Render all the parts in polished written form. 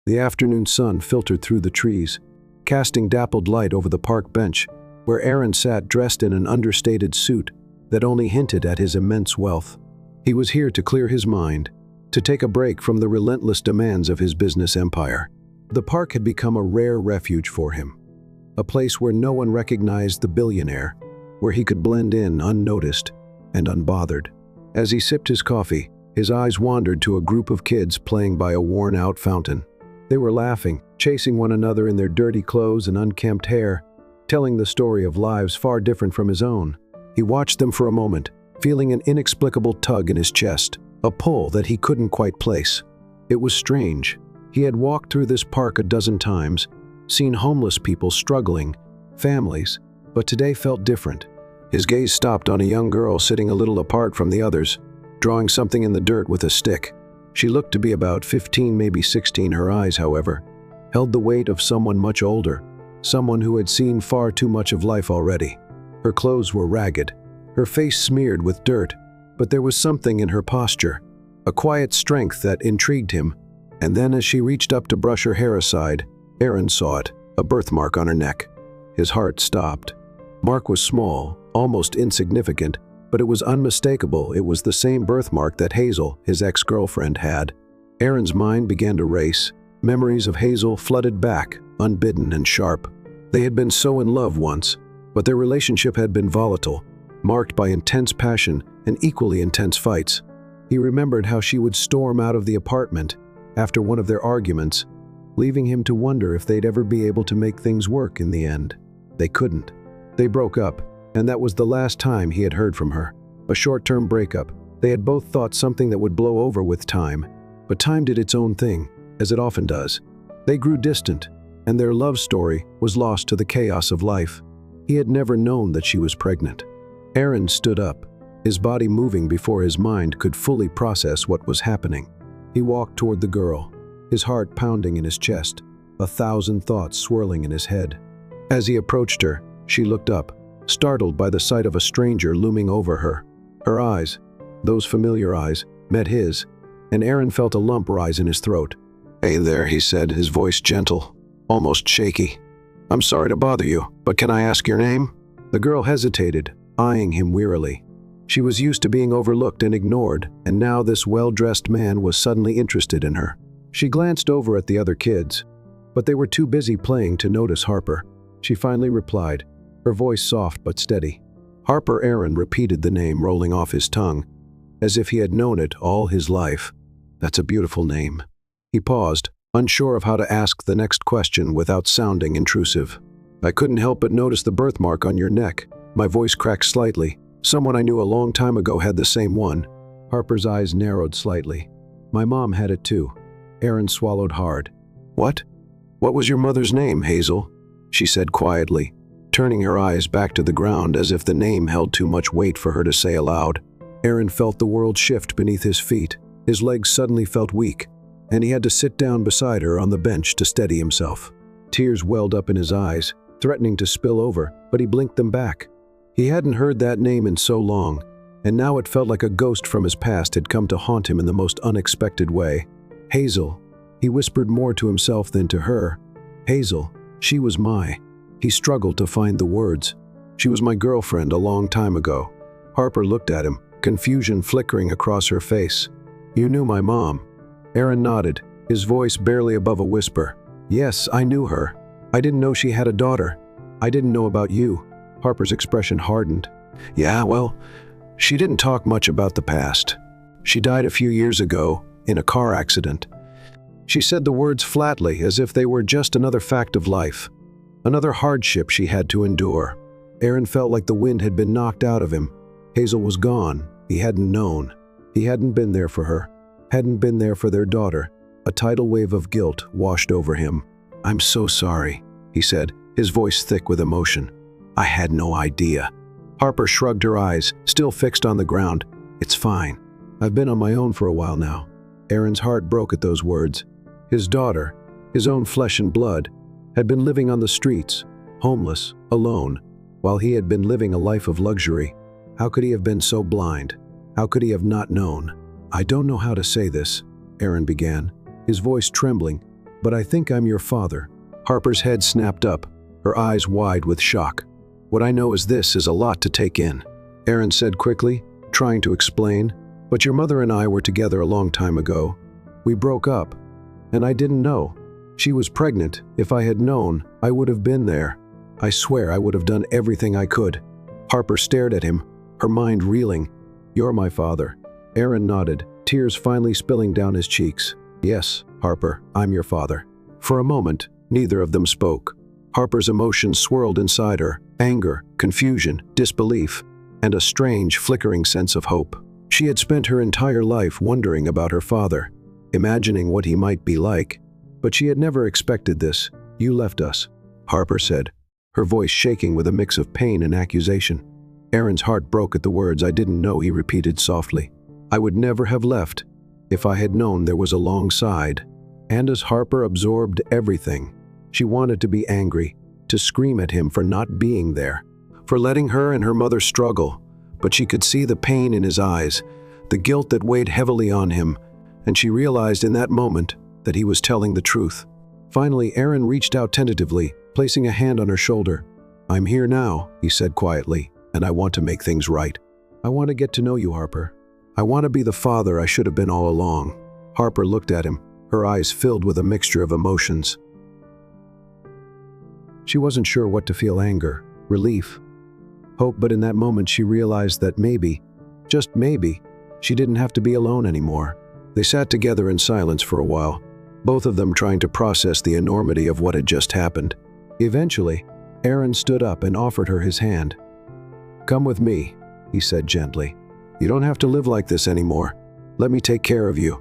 The afternoon sun filtered through the trees, casting dappled light over the park bench, where Aaron sat dressed in an understated suit that only hinted at his immense wealth. He was here to clear his mind, to take a break from the relentless demands of his business empire. The park had become a rare refuge for him, a place where no one recognized the billionaire, where he could blend in unnoticed and unbothered. As he sipped his coffee, his eyes wandered to a group of kids playing by a worn-out fountain. They were laughing, chasing one another in their dirty clothes and unkempt hair, telling the story of lives far different from his own. He watched them for a moment, feeling an inexplicable tug in his chest, a pull that he couldn't quite place. It was strange. He had walked through this park a dozen times, seen homeless people struggling, families, but today felt different. His gaze stopped on a young girl sitting a little apart from the others, drawing something in the dirt with a stick. She looked to be about 15, maybe 16. Her eyes, however, held the weight of someone much older, someone who had seen far too much of life already. Her clothes were ragged, her face smeared with dirt, but there was something in her posture, a quiet strength that intrigued him. And then as she reached up to brush her hair aside, Aaron saw it, a birthmark on her neck. His heart stopped. Mark was small, almost insignificant, but it was unmistakable. It was the same birthmark that Hazel, his ex-girlfriend, had. Aaron's mind began to race. Memories of Hazel flooded back, unbidden and sharp. They had been so in love once, but their relationship had been volatile, marked by intense passion and equally intense fights. He remembered how she would storm out of the apartment after one of their arguments, leaving him to wonder if they'd ever be able to make things work in the end. They couldn't. They broke up, and that was the last time he had heard from her. A short-term breakup. They had both thought something that would blow over with time, but time did its own thing, as it often does. They grew distant, and their love story was lost to the chaos of life. He had never known that she was pregnant. Aaron stood up, his body moving before his mind could fully process what was happening. He walked toward the girl, his heart pounding in his chest, 1,000 thoughts swirling in his head. As he approached her, she looked up, startled by the sight of a stranger looming over her. Her eyes, those familiar eyes, met his, and Aaron felt a lump rise in his throat. "Hey there," he said, his voice gentle, almost shaky. "I'm sorry to bother you, but can I ask your name?" The girl hesitated, eyeing him wearily. She was used to being overlooked and ignored, and now this well-dressed man was suddenly interested in her. She glanced over at the other kids, but they were too busy playing to notice Harper. She finally replied, her voice soft but steady. Harper. Aaron repeated the name rolling off his tongue, as if he had known it all his life. "That's a beautiful name." He paused, unsure of how to ask the next question without sounding intrusive. "I couldn't help but notice the birthmark on your neck." My voice cracked slightly. "Someone I knew a long time ago had the same one." Harper's eyes narrowed slightly. "My mom had it too." Aaron swallowed hard. "What? What was your mother's name, Hazel?" she said quietly, turning her eyes back to the ground as if the name held too much weight for her to say aloud. Aaron felt the world shift beneath his feet. His legs suddenly felt weak, and he had to sit down beside her on the bench to steady himself. Tears welled up in his eyes, threatening to spill over, but he blinked them back. He hadn't heard that name in so long, and now it felt like a ghost from his past had come to haunt him in the most unexpected way. "Hazel," he whispered more to himself than to her. "Hazel, she was my..." He struggled to find the words. "She was my girlfriend a long time ago." Harper looked at him, confusion flickering across her face. "You knew my mom?" Aaron nodded, his voice barely above a whisper. "Yes, I knew her. I didn't know she had a daughter. I didn't know about you." Harper's expression hardened. "Yeah, well, she didn't talk much about the past. She died a few years ago, in a car accident." She said the words flatly, as if they were just another fact of life, another hardship she had to endure. Aaron felt like the wind had been knocked out of him. Hazel was gone. He hadn't known. He hadn't been there for her, hadn't been there for their daughter. A tidal wave of guilt washed over him. "I'm so sorry," he said, his voice thick with emotion. "I had no idea." Harper shrugged her eyes, still fixed on the ground. "It's fine. I've been on my own for a while now." Aaron's heart broke at those words. His daughter, his own flesh and blood, had been living on the streets, homeless, alone, while he had been living a life of luxury. How could he have been so blind? How could he have not known? "I don't know how to say this," Aaron began, his voice trembling, "But I think I'm your father." Harper's head snapped up, her eyes wide with shock. "What I know is this is a lot to take in," Aaron said quickly, trying to explain. "But your mother and I were together a long time ago. We broke up, and I didn't know. She was pregnant. If I had known, I would have been there. I swear I would have done everything I could." Harper stared at him, her mind reeling. "You're my father." Aaron nodded, tears finally spilling down his cheeks. "Yes, Harper, I'm your father." For a moment, neither of them spoke. Harper's emotions swirled inside her: anger, confusion, disbelief, and a strange, flickering sense of hope. She had spent her entire life wondering about her father, imagining what he might be like, but she had never expected this. "You left us," Harper said, her voice shaking with a mix of pain and accusation. Aaron's heart broke at the words. "I didn't know," he repeated softly. "I would never have left if I had known there was a long side." And as Harper absorbed everything, she wanted to be angry, to scream at him for not being there, for letting her and her mother struggle, but she could see the pain in his eyes, the guilt that weighed heavily on him, and she realized in that moment that he was telling the truth. Finally, Aaron reached out tentatively, placing a hand on her shoulder. "I'm here now," he said quietly, "and I want to make things right. I want to get to know you, Harper. I want to be the father I should have been all along." Harper looked at him, her eyes filled with a mixture of emotions. She wasn't sure what to feel: anger, relief, hope, but in that moment she realized that maybe, just maybe, she didn't have to be alone anymore. They sat together in silence for a while, both of them trying to process the enormity of what had just happened. Eventually, Aaron stood up and offered her his hand. "Come with me," he said gently. "You don't have to live like this anymore. Let me take care of you."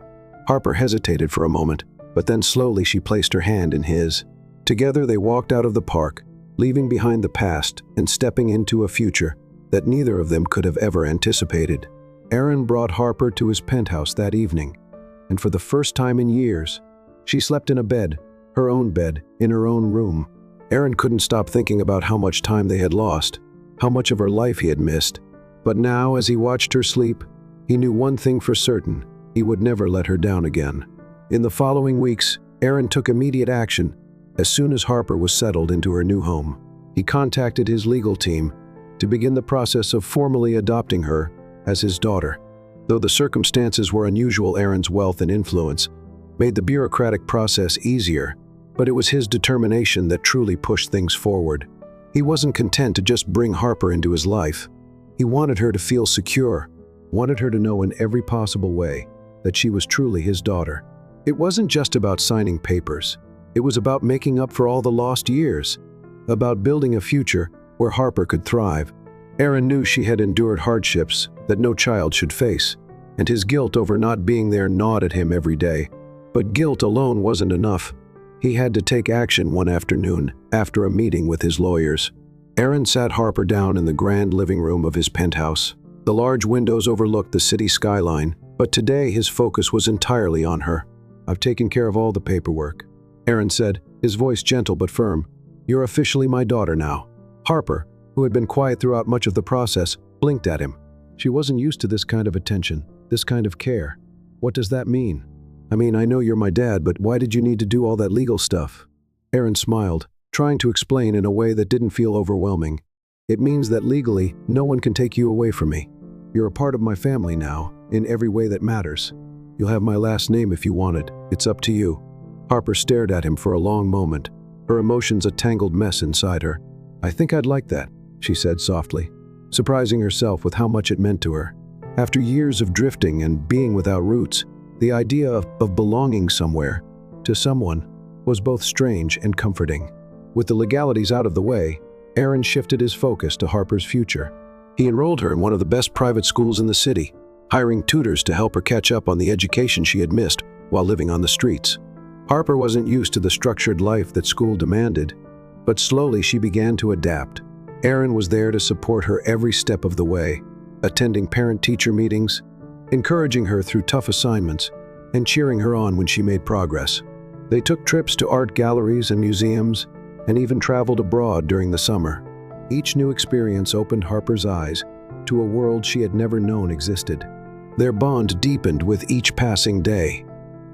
Harper hesitated for a moment, but then slowly she placed her hand in his. Together they walked out of the park, leaving behind the past and stepping into a future that neither of them could have ever anticipated. Aaron brought Harper to his penthouse that evening, and for the first time in years, she slept in a bed, her own bed, in her own room. Aaron couldn't stop thinking about how much time they had lost, how much of her life he had missed. But now, as he watched her sleep, he knew one thing for certain: he would never let her down again. In the following weeks, Aaron took immediate action. As soon as Harper was settled into her new home, he contacted his legal team to begin the process of formally adopting her as his daughter. Though the circumstances were unusual, Aaron's wealth and influence made the bureaucratic process easier, but it was his determination that truly pushed things forward. He wasn't content to just bring Harper into his life. He wanted her to feel secure, wanted her to know in every possible way that she was truly his daughter. It wasn't just about signing papers. It was about making up for all the lost years, about building a future where Harper could thrive. Aaron knew she had endured hardships that no child should face, and his guilt over not being there gnawed at him every day. But guilt alone wasn't enough. He had to take action one afternoon after a meeting with his lawyers. Aaron sat Harper down in the grand living room of his penthouse. The large windows overlooked the city skyline, but today his focus was entirely on her. "I've taken care of all the paperwork," Aaron said, his voice gentle but firm. "You're officially my daughter now." Harper, who had been quiet throughout much of the process, blinked at him. She wasn't used to this kind of attention, this kind of care. "What does that mean?" "I mean, I know you're my dad, but why did you need to do all that legal stuff?" Aaron smiled, trying to explain in a way that didn't feel overwhelming. "It means that legally, no one can take you away from me. You're a part of my family now, in every way that matters. You'll have my last name if you want it. It's up to you." Harper stared at him for a long moment, her emotions a tangled mess inside her. "I think I'd like that," she said softly, surprising herself with how much it meant to her. After years of drifting and being without roots, the idea of belonging somewhere, to someone, was both strange and comforting. With the legalities out of the way, Aaron shifted his focus to Harper's future. He enrolled her in one of the best private schools in the city, hiring tutors to help her catch up on the education she had missed while living on the streets. Harper wasn't used to the structured life that school demanded, but slowly she began to adapt. Aaron was there to support her every step of the way, attending parent-teacher meetings, encouraging her through tough assignments, and cheering her on when she made progress. They took trips to art galleries and museums, and even traveled abroad during the summer. Each new experience opened Harper's eyes to a world she had never known existed. Their bond deepened with each passing day.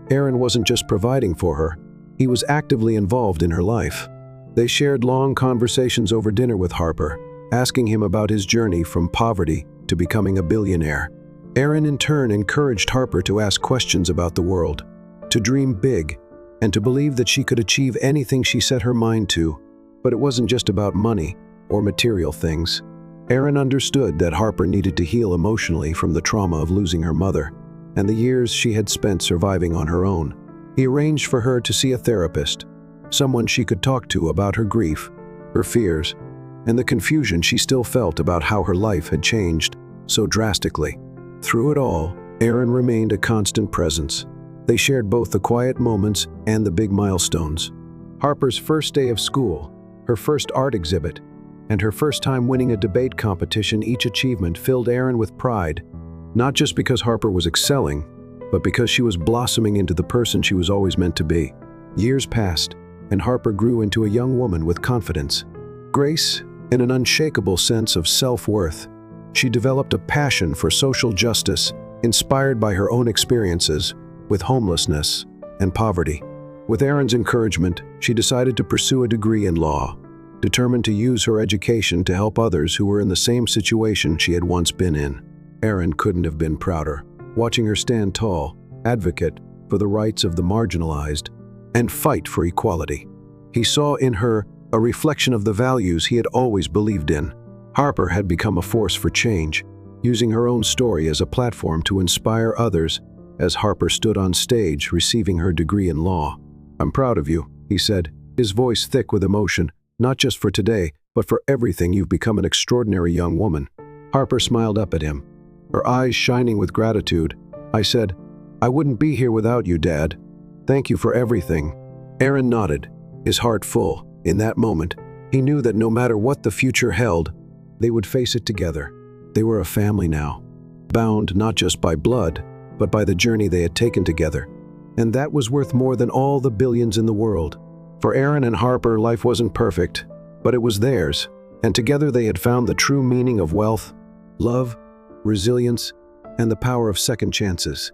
Aaron wasn't just providing for her, He was actively involved in her life. They shared long conversations over dinner with Harper, asking him about his journey from poverty to becoming a billionaire. Aaron in turn encouraged Harper to ask questions about the world, to dream big, and to believe that she could achieve anything she set her mind to. But it wasn't just about money or material things. Aaron understood that Harper needed to heal emotionally from the trauma of losing her mother and the years she had spent surviving on her own. He arranged for her to see a therapist, someone she could talk to about her grief, her fears, and the confusion she still felt about how her life had changed so drastically. Through it all, Aaron remained a constant presence. They shared both the quiet moments and the big milestones. Harper's first day of school, her first art exhibit, and her first time winning a debate competition, each achievement filled Aaron with pride, not just because Harper was excelling, but because she was blossoming into the person she was always meant to be. Years passed, and Harper grew into a young woman with confidence, grace, and an unshakable sense of self-worth. She developed a passion for social justice, inspired by her own experiences with homelessness and poverty. With Aaron's encouragement, she decided to pursue a degree in law, determined to use her education to help others who were in the same situation she had once been in. Aaron couldn't have been prouder, watching her stand tall, advocate for the rights of the marginalized, and fight for equality. He saw in her a reflection of the values he had always believed in. Harper had become a force for change, using her own story as a platform to inspire others as Harper stood on stage receiving her degree in law. "I'm proud of you," he said, his voice thick with emotion, "not just for today, but for everything. You've become an extraordinary young woman." Harper smiled up at him, her eyes shining with gratitude. "I said, I wouldn't be here without you, Dad. Thank you for everything." Aaron nodded, his heart full. In that moment, he knew that no matter what the future held, they would face it together. They were a family now, bound not just by blood, but by the journey they had taken together. And that was worth more than all the billions in the world. For Aaron and Harper, life wasn't perfect, but it was theirs, and together they had found the true meaning of wealth, love, resilience, and the power of second chances.